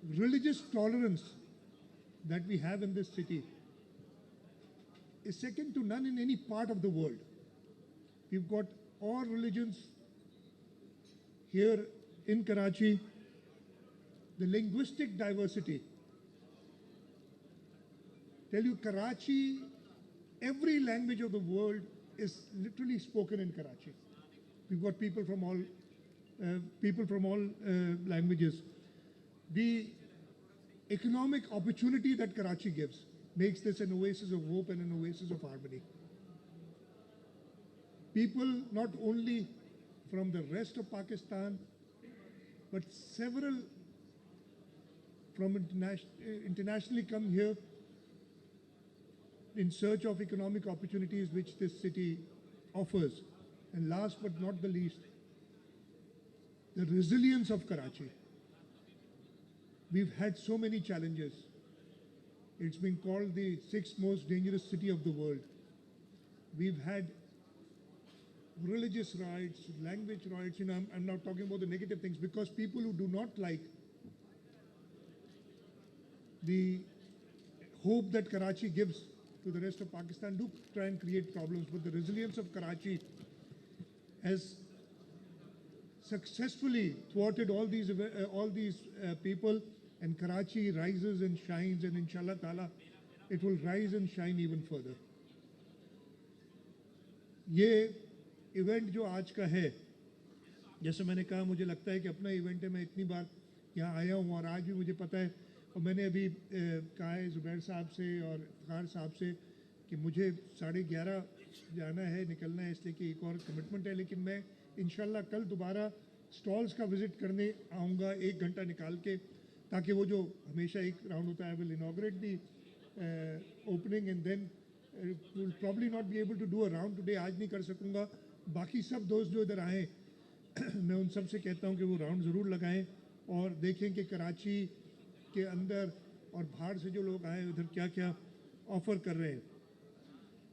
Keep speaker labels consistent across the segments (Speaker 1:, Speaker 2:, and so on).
Speaker 1: religious tolerance that we have in this city is second to none in any part of the world. We've got all religions here in Karachi. The linguistic diversity. Tell you, Karachi, every language of the world is literally spoken in Karachi. We've got people from all languages. The economic opportunity that Karachi gives makes this an oasis of hope and an oasis of harmony. People not only from the rest of Pakistan, but several from internationally come here in search of economic opportunities which this city offers. And last but not the least, the resilience of Karachi. We've had so many challenges. It's been called the sixth most dangerous city of the world. We've had religious riots, language riots. I'm not talking about the negative things, because people who do not like the hope that Karachi gives to the rest of Pakistan do try and create problems. But the resilience of Karachi has successfully thwarted all these people, and Karachi rises and shines, and inshallah ta'ala it will rise and shine even further. ये event जो आज का है, जैसे मैंने कहा, मुझे लगता है कि अपना इवेंट है, मैं इतनी बार यहाँ आया हूँ और आज भी मुझे पता है, और मैंने अभी कहा है ज़ुबैर साहब से और इफ्तिखार साहब से कि मुझे 11:30 जाना है, निकलना है, इसलिए कि एक और कमिटमेंट है, लेकिन मैं इंशाल्लाह कल दोबारा स्टॉल्स का विज़िट करने आऊँगा 1 घंटा निकाल के, ताकि वो जो हमेशा एक राउंड होता है, will inaugurate the opening and then will probably not be able to do a round today, आज नहीं कर सकूँगा। बाकी सब दोस्त जो इधर आए मैं उन सब से कहता हूँ कि वो राउंड ज़रूर लगाएं और देखें कि कराची के अंदर और बाहर से जो लोग आए उधर क्या क्या ऑफ़र कर रहे हैं।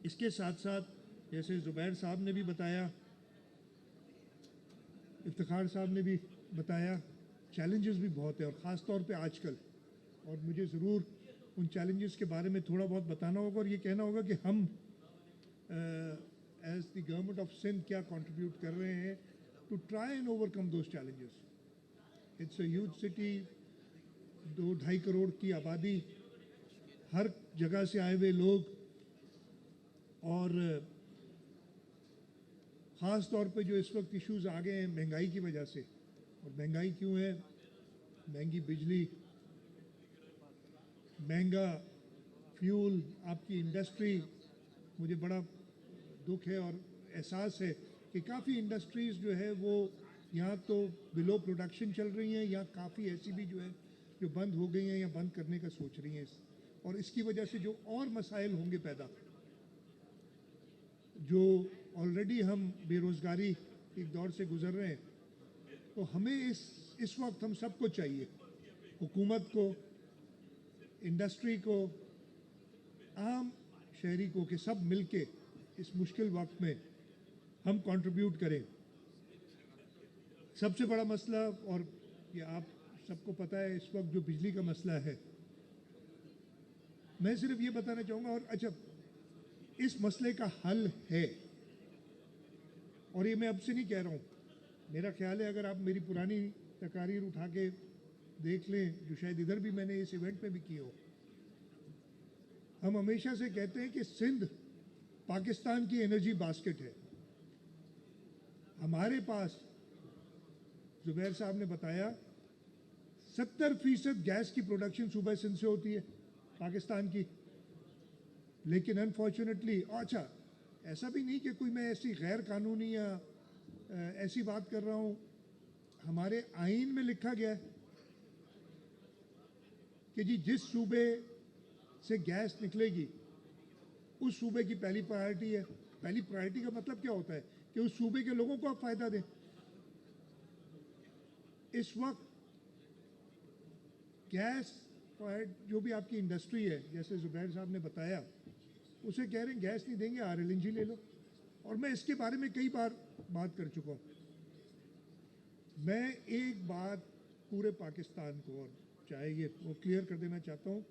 Speaker 1: इसके साथ साथ जैसे ज़ुबैर साहब ने भी बताया, इफ्तिखार साहब ने भी बताया, चैलेंजेस भी बहुत है और ख़ास तौर पे आजकल, और मुझे ज़रूर उन चैलेंजेस के बारे में थोड़ा बहुत बताना होगा और ये कहना होगा कि हम as the government of Sindh क्या कंट्रीब्यूट कर रहे हैं to try and overcome those challenges. It's a huge city, 2-2.5 crore की आबादी, हर जगह से आए हुए लोग, और ख़ास तौर पे जो इस वक्त इश्यूज़ आ गए हैं महंगाई की वजह से। और महंगाई क्यों है? महंगी बिजली, महंगा फ्यूल, आपकी इंडस्ट्री। मुझे बड़ा दुख है और एहसास है कि काफ़ी इंडस्ट्रीज़ जो है वो यहाँ तो बिलो प्रोडक्शन चल रही हैं, या काफ़ी ऐसी भी जो है जो बंद हो गई हैं या बंद करने का सोच रही हैं। और इसकी वजह से जो और मसाइल होंगे पैदा, जो ऑलरेडी हम बेरोज़गारी एक दौर से गुज़र रहे हैं, तो हमें इस वक्त हम सबको चाहिए, हुकूमत को, इंडस्ट्री को, आम शहरी को, कि सब मिलके इस मुश्किल वक्त में हम कंट्रीब्यूट करें। सबसे बड़ा मसला, और ये आप सबको पता है, इस वक्त जो बिजली का मसला है, मैं सिर्फ ये बताना चाहूँगा, और अच्छा इस मसले का हल है, और ये मैं अब से नहीं कह रहा हूँ, मेरा ख्याल है अगर आप मेरी पुरानी तकारीर उठा के देख लें, जो शायद इधर भी मैंने इस इवेंट में भी की हो, हम हमेशा से कहते हैं कि सिंध पाकिस्तान की एनर्जी बास्केट है। हमारे पास, ज़ुबैर साहब ने बताया, 70% गैस की प्रोडक्शन सूबा सिंध से होती है पाकिस्तान की, लेकिन अनफॉर्चुनेटली, अच्छा ऐसा भी नहीं कि कोई मैं ऐसी गैर कानूनी या ऐसी बात कर रहा हूँ, हमारे आइन में लिखा गया है कि जी जिस सूबे से गैस निकलेगी उस सूबे की पहली प्रायोरिटी है। पहली प्रायोरिटी का मतलब क्या होता है? कि उस सूबे के लोगों को आप फ़ायदा दें। इस वक्त गैस जो भी आपकी इंडस्ट्री है, जैसे ज़ुबैर साहब ने बताया, उसे कह रहे हैं गैस नहीं देंगे, RLNG ले लो। और मैं इसके बारे में कई बार बात कर चुका हूँ। मैं एक बात पूरे पाकिस्तान को और चाहे ये वो क्लियर कर देना चाहता हूँ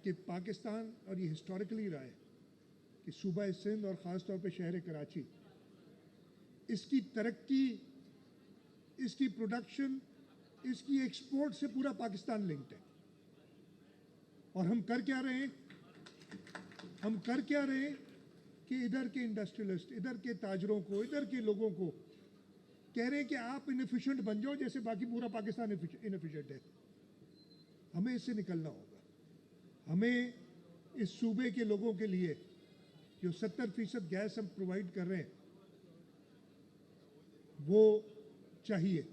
Speaker 1: कि पाकिस्तान, और ये हिस्टोरिकली रहा है कि सूबा सिंध और ख़ास तौर पे शहर कराची, इसकी तरक्की, इसकी प्रोडक्शन, इसकी एक्सपोर्ट से पूरा पाकिस्तान लिंक्ड है। और हम कर क्या रहे हैं? हम कर क्या रहे हैं कि इधर के इंडस्ट्रियलिस्ट, इधर के ताजरों को, इधर के लोगों को कह रहे हैं कि आप इनएफिशिएंट बन जाओ जैसे बाकी पूरा पाकिस्तान इनएफिशिएंट है। हमें इससे निकलना होगा। हमें इस सूबे के लोगों के लिए जो 70% गैस हम प्रोवाइड कर रहे हैं वो चाहिए,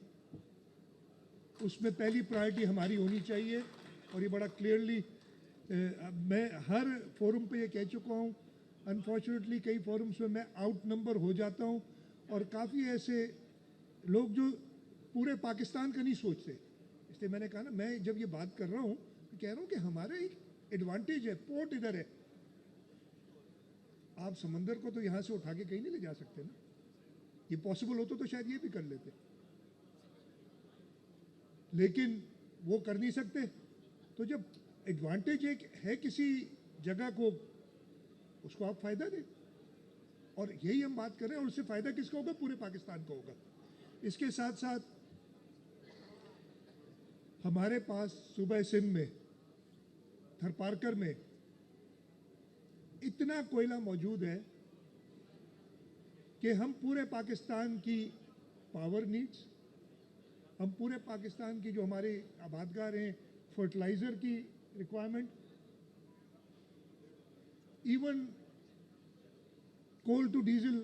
Speaker 1: उसमें पहली प्रायोरिटी हमारी होनी चाहिए। और ये बड़ा क्लियरली मैं हर फोरम पे ये कह चुका हूँ। अनफॉर्चुनेटली कई फोरम्स में मैं आउट नंबर हो जाता हूँ और काफ़ी ऐसे लोग जो पूरे पाकिस्तान का नहीं सोचते, इसलिए मैंने कहा ना, मैं जब ये बात कर रहा हूँ तो कह रहा हूँ कि हमारा एक एडवांटेज है, पोर्ट इधर है। आप समंदर को तो यहाँ से उठा के कहीं नहीं ले जा सकते ना। ये पॉसिबल होता तो शायद ये भी कर लेते, लेकिन वो कर नहीं सकते। तो जब एडवांटेज एक है किसी जगह को, उसको आप फायदा दें। और यही हम बात कर रहे हैं, और उससे फायदा किसका होगा? पूरे पाकिस्तान को होगा। इसके साथ साथ हमारे पास सूबा सिंध में थरपारकर में इतना कोयला मौजूद है कि हम पूरे पाकिस्तान की पावर नीड्स, हम पूरे पाकिस्तान की जो हमारे आबादगार हैं, फर्टिलाइज़र की requirement, even coal to diesel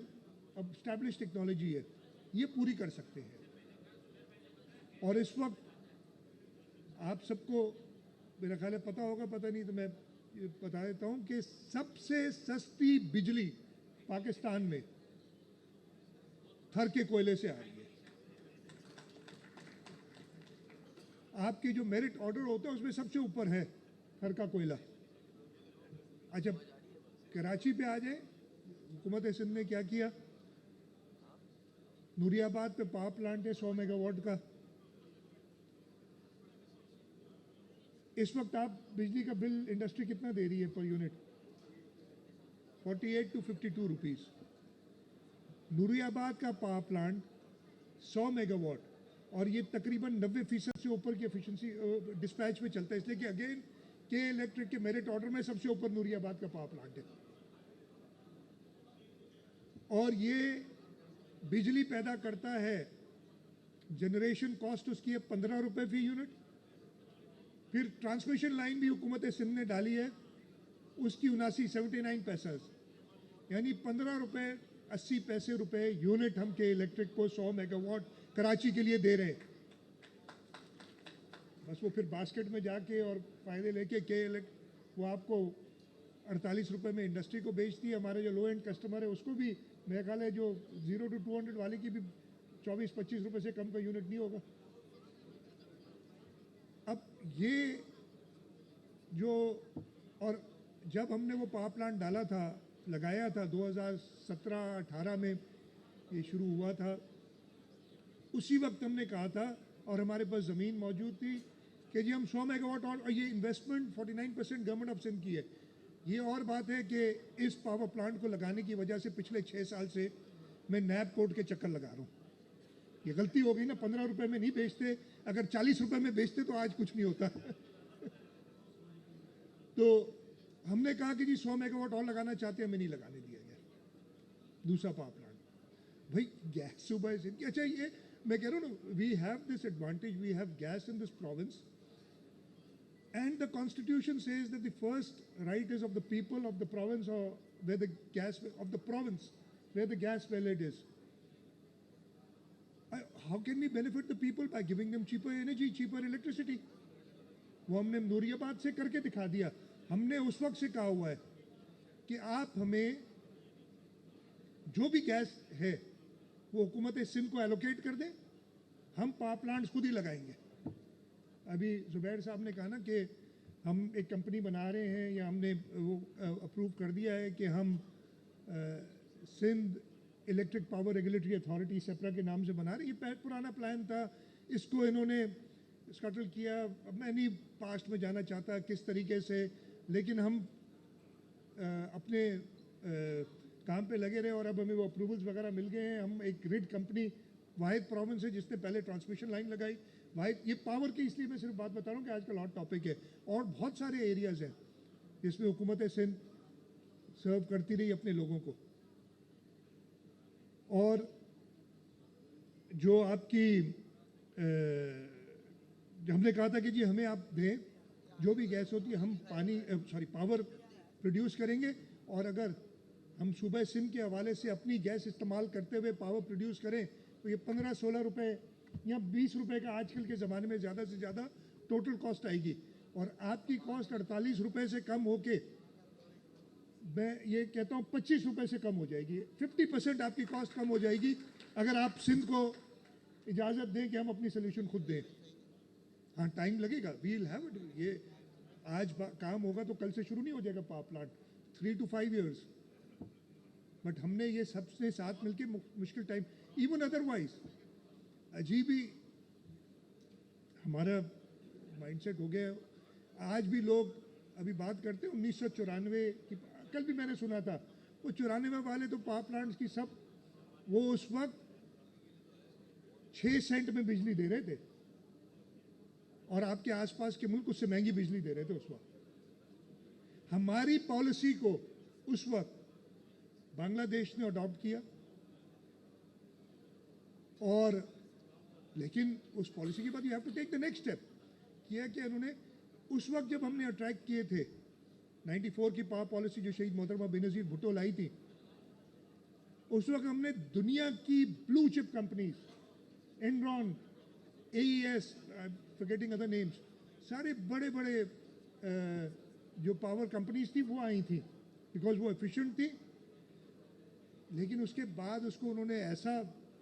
Speaker 1: अब स्टैब्लिश टेक्नोलॉजी है, ये पूरी कर सकते हैं। और इस वक्त आप सबको मेरा ख्याल है पता होगा, पता नहीं तो मैं ये बता देता हूँ कि सबसे सस्ती बिजली पाकिस्तान में थर के कोयले से आ रही है। आपके जो मेरिट ऑर्डर होता है उसमें सबसे ऊपर है थर का कोयला। अच्छा, कराची पे आ जाए, हुकूमत सिंध ने क्या किया? नूरियाबाद पे पावर प्लांट है 100 मेगावाट का। इस वक्त आप बिजली का बिल इंडस्ट्री कितना दे रही है per unit? 48 to 52 rupees. Nooriabad का पावर प्लांट 100 मेगावाट, और ये तकरीबन 90% से ऊपर की एफिशिएंसी डिस्पैच में चलता है, इसलिए कि अगेन के इलेक्ट्रिक के मेरिट ऑर्डर में सबसे ऊपर नूरियाबाद का पावर प्लांट है। और ये बिजली पैदा करता है, जनरेशन कॉस्ट उसकी है 15 रुपये फी यूनिट। फिर ट्रांसमिशन लाइन भी हुकूमत सिंध ने डाली है, उसकी 79 पैसा, यानी 15 रुपये 80 पैसे रुपये यूनिट हम के इलेक्ट्रिक को 100 मेगावाट कराची के लिए दे रहे हैं। बस वो फिर बास्केट में जाके और फायदे लेके वो आपको 48 रुपये में इंडस्ट्री को बेचती है। हमारे जो लो एंड कस्टमर है उसको भी मेरा ख्याल है जो 0 to 200 वाले की भी 24-25 रुपये से कम का यूनिट नहीं होगा। अब ये जो, और जब हमने वो पावर प्लांट डाला था, लगाया था 2017-18 में ये शुरू हुआ था, उसी वक्त हमने कहा था, और हमारे पास ज़मीन मौजूद थी, कि जी हम 100 मेगावाट, और ये इन्वेस्टमेंट 49% गवर्नमेंट ऑफ सिंध की है। ये और बात है कि इस पावर प्लांट को लगाने की वजह से पिछले 6 साल से मैं नैब कोर्ट के चक्कर लगा रहा हूँ। ये गलती हो गई ना, 15 रुपये में नहीं बेचते, अगर 40 रुपये में बेचते तो आज कुछ नहीं होता। तो हमने कहा कि जी 100 मेगावाट और लगाना चाहते हैं, हमें नहीं लगाने दिया गया दूसरा पावर प्लांट। भाई गैस सुबह से, अच्छा ये मैं कह रहा हूँ ना, we have this advantage, we have gas in this province, and the constitution says that the first right is of the people of the province, or where the gas of the province where the gas wellhead is. How can we benefit the people? By giving them cheaper energy, cheaper electricity. वो हमने नूरियाबाद से करके दिखा दिया। हमने उस वक्त से कहा हुआ है कि आप हमें जो भी गैस है वो हुकूमत सिंध को एलोकेट कर दें, हम पावर प्लांट्स खुद ही लगाएंगे। अभी जुबैर साहब ने कहा ना कि हम एक कंपनी बना रहे हैं, या हमने वो अप्रूव कर दिया है कि हम Sindh electric power regulatory authority SEPRA के नाम से बना रहे हैं। ये पुराना प्लान था, इसको इन्होंने स्कटल किया। अब मैं नहीं पास्ट में जाना चाहता किस तरीके से, लेकिन हम अपने काम पे लगे रहे और अब हमें वो अप्रूवल्स वगैरह मिल गए हैं। हम एक ग्रिड कंपनी, वाहिद प्रोविंस है जिसने पहले ट्रांसमिशन लाइन लगाई, वाहिद, ये पावर की इसलिए मैं सिर्फ बात बता रहा हूँ कि आजकल हॉट टॉपिक है। और बहुत सारे एरियाज हैं जिसमें हुकूमत सिंध सर्व करती रही अपने लोगों को। और जो आपकी हमने कहा था कि जी हमें आप दें जो भी गैस होती है, हम पावर प्रोड्यूस करेंगे, और अगर हम सुबह सिंध के हवाले से अपनी गैस इस्तेमाल करते हुए पावर प्रोड्यूस करें तो ये 15-16 रुपए या 20 रुपए का आजकल के ज़माने में ज़्यादा से ज़्यादा टोटल कॉस्ट आएगी। और आपकी कॉस्ट 48 रुपए से कम होके, मैं ये कहता हूँ 25 रुपए से कम हो जाएगी। 50% आपकी कॉस्ट कम हो जाएगी अगर आप सिंध को इजाज़त दें कि हम अपनी सोल्यूशन खुद दें। हाँ, टाइम लगेगा, वील हैव इट। ये आज काम होगा तो कल से शुरू नहीं हो जाएगा power plant, 3 to 5 years। But हमने ये सबसे साथ मिलके मुश्किल टाइम, इवन अदरवाइज अजीब ही हमारा माइंडसेट हो गया। आज भी लोग अभी बात करते हैं 1994 की, कल भी मैंने सुना था वो 94 वाले तो पावर प्लांट्स की सब, वो उस वक्त 6 सेंट में बिजली दे रहे थे और आपके आसपास के मुल्क उससे महंगी बिजली दे रहे थे उस वक्त। हमारी पॉलिसी को उस वक्त बांग्लादेश ने अडॉप्ट किया, और लेकिन उस पॉलिसी के बाद you have to take the next step. किया कि उन्होंने उस वक्त जब हमने अट्रैक्ट किए थे 94 की पावर पॉलिसी जो शहीद मोहतरमा बेनज़ीर भुट्टो लाई थी, उस वक्त हमने दुनिया की blue chip companies, Enron, AES, forgetting other names, सारे बड़े बड़े जो पावर कंपनीज थी वो आई थी बिकॉज वो एफिशिएंट थी। लेकिन उसके बाद उसको उन्होंने ऐसा,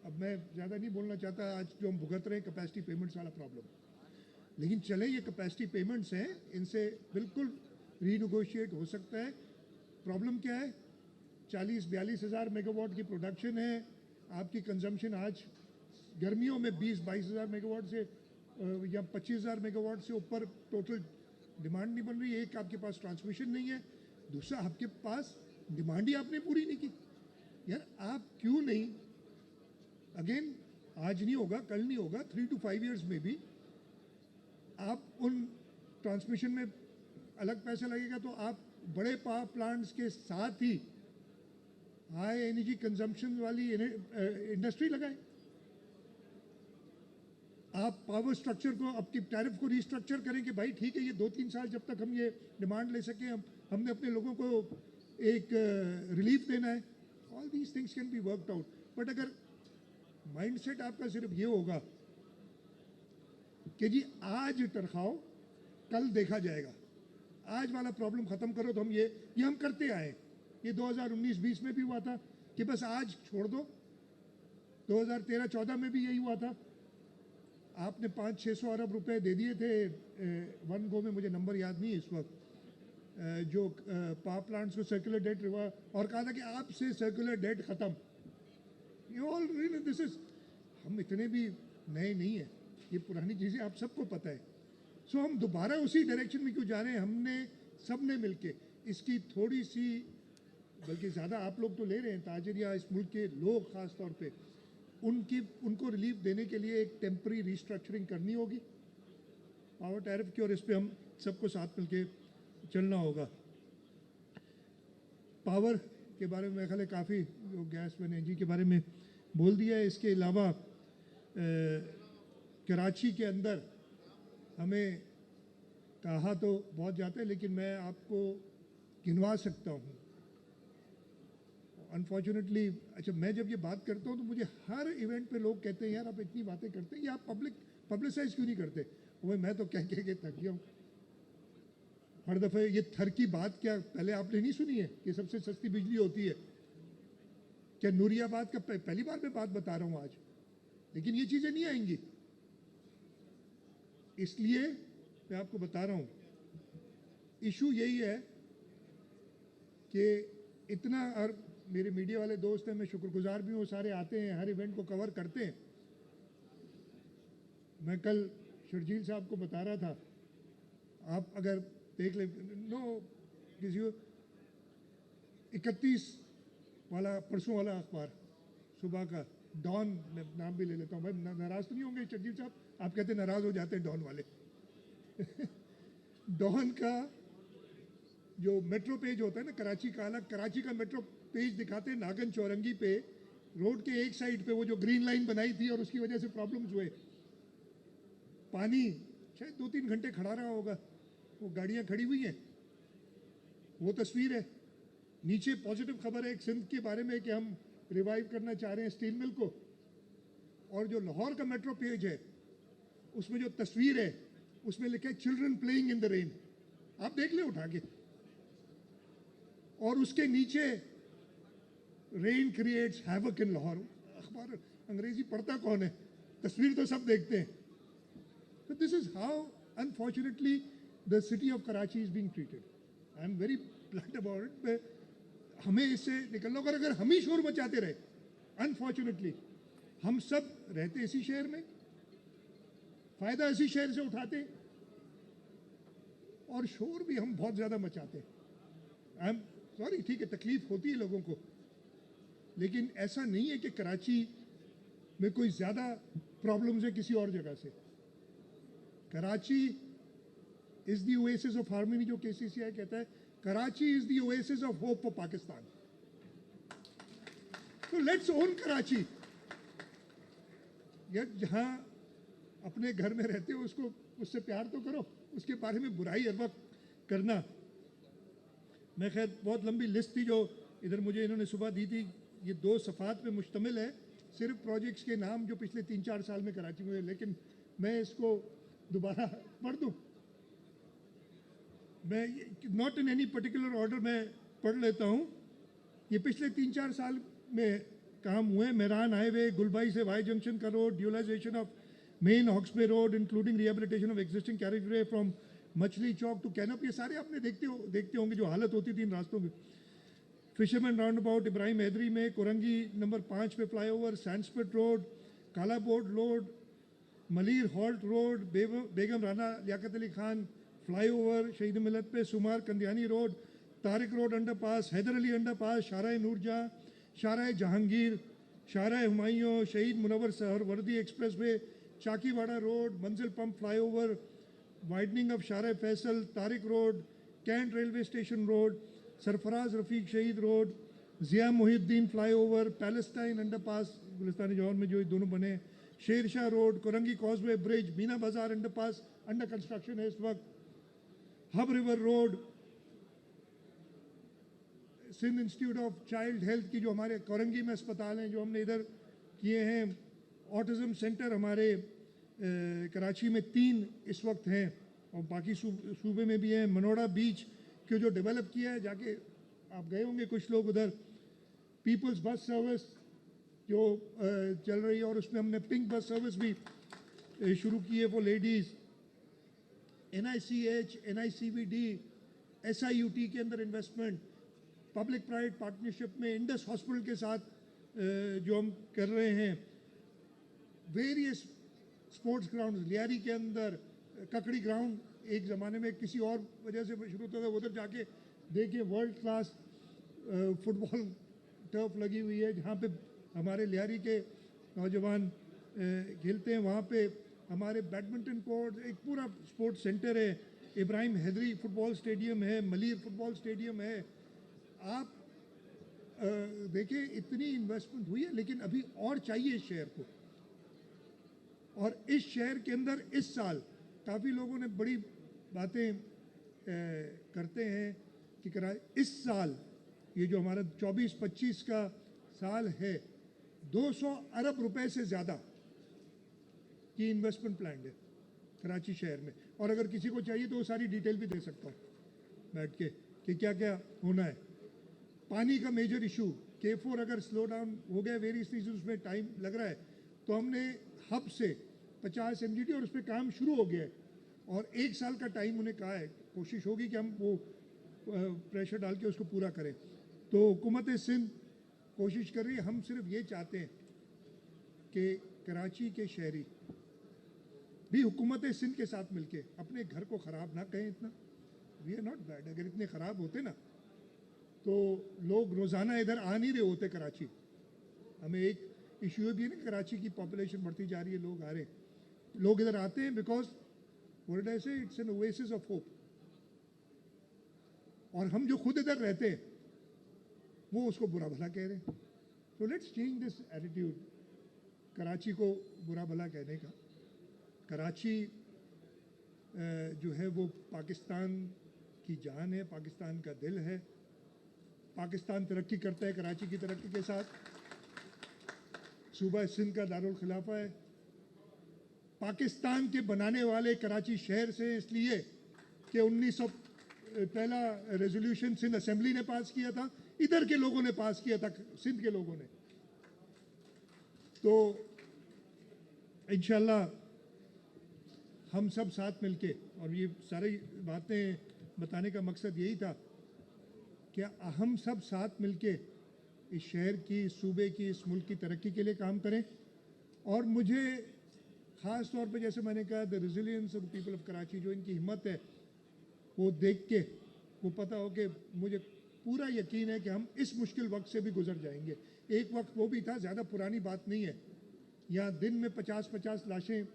Speaker 1: अब मैं ज़्यादा नहीं बोलना चाहता, आज जो हम भुगत रहे हैं कैपेसिटी पेमेंट्स वाला प्रॉब्लम, लेकिन चले ये कैपेसिटी पेमेंट्स हैं, इनसे बिल्कुल रीनेगोशिएट हो सकता है। प्रॉब्लम क्या है, 40-42 हज़ार मेगावाट की प्रोडक्शन है, आपकी कंजम्पशन आज गर्मियों में 20-22 हज़ार मेगावाट से या 25 हज़ार मेगावाट से ऊपर टोटल डिमांड नहीं बन रही है। एक, आपके पास ट्रांसमिशन नहीं है, दूसरा आपके पास डिमांड ही आपने पूरी नहीं की। यार आप क्यों नहीं, अगेन आज नहीं होगा, कल नहीं होगा, 3 to 5 years में भी आप उन ट्रांसमिशन में अलग पैसा लगेगा तो आप बड़े पावर प्लांट्स के साथ ही हाई एनर्जी कंजम्पशन वाली इंडस्ट्री लगाएं। आप पावर स्ट्रक्चर को, आपकी टैरिफ को रिस्ट्रक्चर करें कि भाई ठीक है, ये 2-3 साल जब तक हम ये डिमांड ले सकें, हमने अपने लोगों को एक रिलीफ देना है। All these things can be worked out. But अगर माइंडसेट आपका सिर्फ ये होगा कि जी आज तरखाओ कल देखा जाएगा, आज वाला प्रॉब्लम खत्म करो, तो हम ये हम करते आए। ये 2019-20 में भी हुआ था कि बस आज छोड़ दो, 2013-14 में भी यही हुआ था। आपने 500-600 अरब रुपए दे दिए थे वन गो में, मुझे नंबर याद नहीं इस वक्त, जो पावर प्लांट्स को सर्कुलर डेट रिवा, और कहा था कि आपसे सर्कुलर डेट खत्म। ये ऑल दिस इज, हम इतने भी नए नहीं हैं, ये पुरानी चीज़ें आप सबको पता है। सो हम दोबारा उसी डायरेक्शन में क्यों जा रहे हैं? हमने सब ने मिलके इसकी थोड़ी सी, बल्कि ज़्यादा आप लोग तो ले रहे हैं, ताजिर या इस मुल्क के लोग ख़ास तौर पे, उनको रिलीफ देने के लिए एक टेम्पररी रिस्ट्रक्चरिंग करनी होगी पावर टैरिफ की, और इस पे हम सबको साथ मिलके चलना होगा। पावर के बारे में ख्याल है काफ़ी जो गैस व एनर्जी के बारे में बोल दिया है। इसके अलावा कराची के अंदर हमें कहा तो बहुत जाता है, लेकिन मैं आपको गिनवा सकता हूँ अनफॉर्चुनेटली। अच्छा, मैं जब ये बात करता हूँ तो मुझे हर इवेंट पे लोग कहते हैं यार आप इतनी बातें करते हैं, ये आप पब्लिसाइज क्यों नहीं करते? वो मैं तो कह के थक गया हूँ हर दफ़े। ये थर की बात क्या पहले आपने नहीं सुनी है कि सबसे सस्ती बिजली होती है? क्या नूरियाबाद का पहली बार मैं बात बता रहा हूँ आज, लेकिन ये चीज़ें नहीं आएंगी, इसलिए मैं आपको बता रहा हूँ। इशू यही है कि इतना, और मेरे मीडिया वाले दोस्त हैं, मैं शुक्रगुजार भी हूँ, सारे आते हैं, हर इवेंट को कवर करते हैं। मैं कल शर्जील साहब को बता रहा था, आप अगर देख ले नो किसी 31 वाला परसों वाला अखबार सुबह का डॉन, मैं नाम भी ले लेता हूँ भाई, नाराज तो नहीं होंगे शर्जील साहब, आप कहते नाराज हो जाते हैं डॉन वाले डॉन का जो मेट्रो पेज होता है ना कराची का, अलग कराची का मेट्रो पेज दिखाते हैं नागन चौरंगी पे रोड के एक साइड पे वो जो ग्रीन लाइन बनाई थी और उसकी वजह से प्रॉब्लम्स हुए, पानी शायद 2-3 घंटे खड़ा रहा होगा, वो गाड़ियां खड़ी हुई हैं, वो तस्वीर है। नीचे पॉजिटिव खबर है एक सिंध के बारे में कि हम रिवाइव करना चाह रहे हैं स्टील मिल को, और जो लाहौर का मेट्रो पेज है उसमें जो तस्वीर है उसमें लिखा है children playing in the rain, आप देख ले उठा के, और उसके नीचे रेन क्रिएट्स हैवक इन लाहौर। अखबार अंग्रेजी पढ़ता कौन है, तस्वीर तो सब देखते हैं। तो this is how unfortunately the city of Karachi is being treated. I am very blunt about it, हमें इससे निकलना होगा। अगर हम ही शोर मचाते रहे, अनफॉर्चुनेटली हम सब रहते इसी शहर में, फायदा इसी शहर से उठाते, और शोर भी हम बहुत ज्यादा मचाते। आई एम सॉरी, ठीक है तकलीफ होती है लोगों को, लेकिन ऐसा नहीं है कि कराची में कोई ज्यादा प्रॉब्लम्स है किसी और जगह से। Karachi is the oasis of harmony, जो केसीसीआई कहता है, Karachi is the oasis of hope for Pakistan. तो लेट्स ओन कराची। यार जहां अपने घर में रहते हो उसको, उससे प्यार तो करो, उसके बारे में बुराई हर वक्त करना। मैं खैर बहुत लंबी लिस्ट थी जो इधर मुझे इन्होंने सुबह दी थी, ये 2 सफ़ात पे मुश्तमिल है, सिर्फ प्रोजेक्ट्स के नाम जो पिछले 3-4 साल में कराची में हुए, लेकिन मैं इसको दोबारा पढ़ दूँ, मैं not in any particular order मैं पढ़ लेता हूँ। ये पिछले 3-4 साल में काम हुए। मेरान हाईवे, गुलबाई से वाई जंक्शन का road, dualization of main Hawke's Bay road including rehabilitation of existing carriage way from Machhli Chowk to कैनप, ये सारे आपने देखते होंगे जो हालत होती थी इन रास्तों में। Fisherman roundabout Ibrahim Hyderi में, कोरंगी नंबर 5 पे flyover, Sandspit road, Kala board road, Malir halt road, Begum Rana Liaquat Ali Khan flyover, Shaheed Millat पे, Sumar Kandiani road, Tariq road underpass, Haider Ali underpass, Shahrah Noorjahan, Shahrah Jahangir, Shahrah Humayun, Shaheed Munawwar Suhrawardy expressway, Chakiwara road, Manzil pump flyover, widening of Shahrah Faisal, Tariq road, cantt railway station road, Sarfaraz Rafiqui शहीद road, Zia Mohiuddin flyover, Palestine underpass Gulistan e Jauhar में जो ये दोनों बने, Sher Shah road, Korangi causeway bridge, Meena Bazaar underpass under construction है इस वक्त, Hub river road, Sindh institute of child health की जो हमारे कोरंगी में अस्पताल हैं जो हमने इधर किए हैं, ऑटिज़म सेंटर हमारे कराची में 3 इस वक्त हैं और बाकी सूबे में भी हैं। मनोड़ा बीच के जो डेवलप किया है, जाके आप गए होंगे कुछ लोग उधर, पीपल्स बस सर्विस जो चल रही है, और उसमें हमने पिंक बस सर्विस भी शुरू की है for ladies. NICH, NICVD, SIUT के अंदर इन्वेस्टमेंट, पब्लिक प्राइवेट पार्टनरशिप में इंडस हॉस्पिटल के साथ जो हम कर रहे हैं, वेरियस स्पोर्ट्स ग्राउंड, लियारी के अंदर ककड़ी ग्राउंड एक ज़माने में किसी और वजह से शुरू होता था, उधर जाके देखिए वर्ल्ड क्लास फुटबॉल टर्फ लगी हुई है जहाँ पे हमारे लियारी के नौजवान खेलते हैं। वहाँ पे हमारे बैडमिंटन कोर्ट, एक पूरा स्पोर्ट्स सेंटर है, इब्राहिम हैदरी फुटबॉल स्टेडियम है, मलीर फुटबॉल स्टेडियम है। आप देखिए इतनी इन्वेस्टमेंट हुई है, लेकिन अभी और चाहिए इस शहर को। और इस शहर के अंदर इस साल काफ़ी लोगों ने बड़ी बातें करते हैं कि इस साल ये जो हमारा 24-25 का साल है, 200 अरब रुपए से ज़्यादा की इन्वेस्टमेंट प्लान है कराची शहर में। और अगर किसी को चाहिए तो वो सारी डिटेल भी दे सकता हूँ बैठ के कि क्या क्या होना है। पानी का मेजर इशू, K4 अगर स्लो डाउन हो गया वेरियस रीजन, उसमें टाइम लग रहा है, तो हमने हब से 50 MGD और उस पर काम शुरू हो गया है और 1 साल का टाइम उन्हें कहा है। कोशिश होगी कि हम वो प्रेशर डाल के उसको पूरा करें। तो हुकूमत सिंध कोशिश कर रही है। हम सिर्फ ये चाहते हैं कि कराची के शहरी भी हुकूमत सिंध के साथ मिलके अपने घर को ख़राब ना कहें इतना। We are not bad. अगर इतने ख़राब होते ना तो लोग रोज़ाना इधर आ नहीं रहे होते कराची। हमें एक इशू भी है ना, कराची की पॉपुलेशन बढ़ती जा रही है, लोग आ रहे हैं। लोग इधर आते हैं बिकॉज व्हाट आई से, it's an oasis of hope. और हम जो खुद इधर रहते हैं वो उसको बुरा भला कह रहे हैं। तो let's change this attitude Karachi को बुरा भला कहने का। कराची जो है वो पाकिस्तान की जान है, पाकिस्तान का दिल है। पाकिस्तान तरक्की करता है कराची की तरक्की के साथ। सूबा सिंध का दारुल खिलाफा है। पाकिस्तान के बनाने वाले कराची शहर से इसलिए कि 1900 पहला रेजोल्यूशन सिंध असेंबली ने पास किया था, इधर के लोगों ने पास किया था, सिंध के लोगों ने। तो इंशाल्लाह हम सब साथ मिलके, और ये सारी बातें बताने का मकसद यही था कि हम सब साथ मिलके इस शहर की, इस सूबे की, इस मुल्क की तरक्की के लिए काम करें। और मुझे ख़ास तौर पे जैसे मैंने कहा, the resilience of the people of Karachi, जो इनकी हिम्मत है वो देख के वो पता हो कि मुझे पूरा यकीन है कि हम इस मुश्किल वक्त से भी गुजर जाएंगे। एक वक्त वो भी था, ज़्यादा पुरानी बात नहीं है, यहाँ दिन में 50-50 लाशें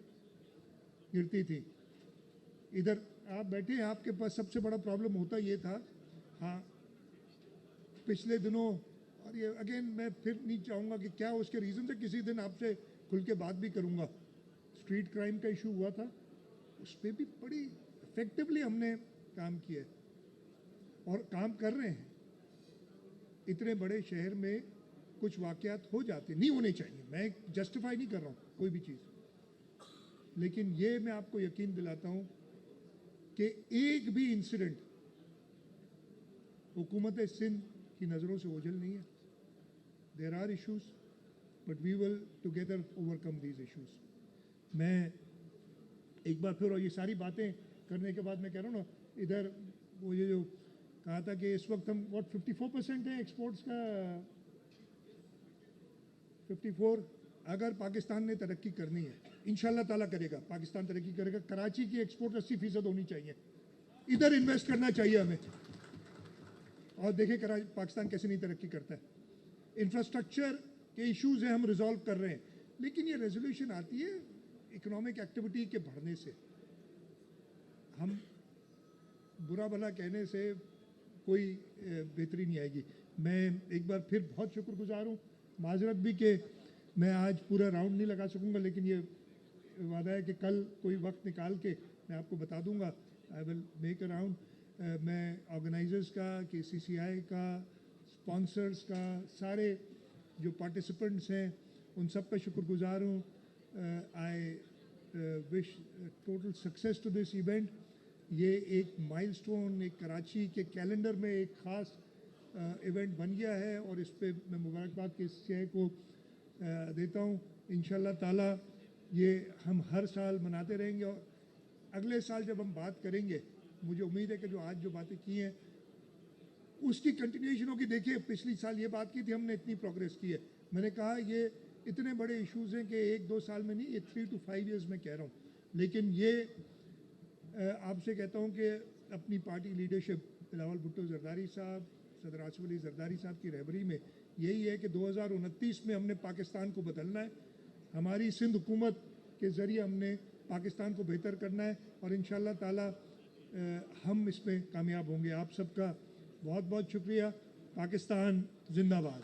Speaker 1: गिरती थी। इधर आप बैठे हैं, आपके पास सबसे बड़ा प्रॉब्लम होता ये था। हाँ, पिछले दिनों, और ये अगेन मैं फिर नहीं चाहूँगा कि क्या उसके रीज़न से, किसी दिन आपसे खुल के बात भी करूँगा। स्ट्रीट क्राइम का इशू हुआ था, उस पर भी बड़ी इफेक्टिवली हमने काम किया और काम कर रहे हैं। इतने बड़े शहर में कुछ वाक़यात हो जाते, नहीं होने चाहिए, मैं जस्टिफाई नहीं कर रहा हूँ कोई भी चीज़, लेकिन ये मैं आपको यकीन दिलाता हूँ कि एक भी इंसिडेंट हुकूमत सिंध की नज़रों से ओझल नहीं है। There are issues but we will together overcome these issues. मैं एक बार फिर, और ये सारी बातें करने के बाद मैं कह रहा हूँ ना, इधर वो ये जो कहा था कि इस वक्त हम 54% है एक्सपोर्ट्स का, 54। अगर पाकिस्तान ने तरक्की करनी है, इंशाल्लाह ताला करेगा, पाकिस्तान तरक्की करेगा, कराची की एक्सपोर्ट 80% होनी चाहिए। इधर इन्वेस्ट करना चाहिए हमें। और देखें पाकिस्तान कैसे नहीं तरक्की करता है। इंफ्रास्ट्रक्चर के इश्यूज हैं, हम रिजॉल्व कर रहे हैं, लेकिन ये रेजोल्यूशन आती है इकोनॉमिक एक्टिविटी के बढ़ने से। हम बुरा भला कहने से कोई बेहतरी नहीं आएगी। मैं एक बार फिर बहुत शुक्रगुजार हूँ, माजरत भी कि मैं आज पूरा राउंड नहीं लगा सकूँगा, लेकिन ये वादा है कि कल कोई वक्त निकाल के मैं आपको बता दूँगा। I will make a round. मैं ऑर्गेनाइजर्स का, KCCI का, स्पॉन्सर्स का, सारे जो पार्टिसिपेंट्स हैं उन सब का शुक्रगुजार हूँ। I wish total success to this event. ये एक माइलस्टोन, एक कराची के कैलेंडर में एक ख़ास इवेंट बन गया है, और इस पे मैं मुबारकबाद KCCI को देता हूँ। इंशाल्लाह ताला ये हम हर साल मनाते रहेंगे, और अगले साल जब हम बात करेंगे, मुझे उम्मीद है कि जो आज जो बातें की हैं उसकी कंटिन्यूएशन होगी। देखिए, पिछली साल ये बात की थी हमने, इतनी प्रोग्रेस की है। मैंने कहा ये इतने बड़े इश्यूज़ हैं कि 1-2 साल में नहीं, ये 3 to 5 ईयर्स में कह रहा हूँ। लेकिन ये आपसे कहता हूँ कि अपनी पार्टी लीडरशिप, बिलावल भुट्टो जरदारी साहब, सदर आसिफ अली जरदारी साहब की रहबरी में यही है कि 2029 में हमने पाकिस्तान को बदलना है। हमारी सिंध हुकूमत के ज़रिए हमने पाकिस्तान को बेहतर करना है, और इंशाल्लाह ताला हम इसमें कामयाब होंगे। आप सबका बहुत बहुत शुक्रिया। पाकिस्तान जिंदाबाद।